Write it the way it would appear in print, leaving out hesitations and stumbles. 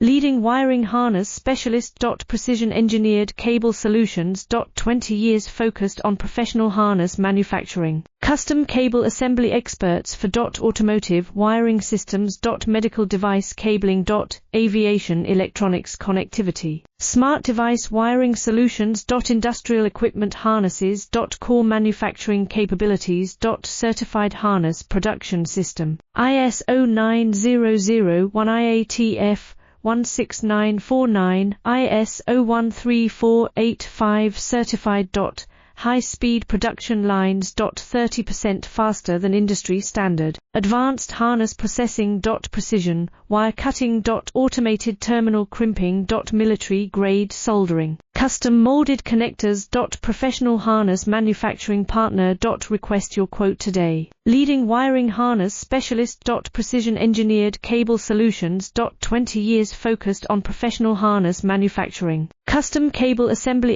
Leading wiring harness specialist. Precision engineered cable solutions. 20 years focused on professional harness manufacturing. Custom cable assembly experts for automotive wiring systems. Medical device cabling. Aviation electronics connectivity. Smart device wiring solutions. Industrial equipment harnesses. Core manufacturing capabilities. Certified harness production system. ISO 9001 IATF 16949, ISO 13485 certified. High-speed production lines. 30% faster than industry standard. Advanced harness processing. Precision wire cutting. Automated terminal crimping. Military-grade soldering. Custom molded connectors. Professional harness manufacturing partner. Request your quote today. Leading wiring harness specialist. Precision engineered cable solutions. 20 years focused on professional harness manufacturing. Custom cable assembly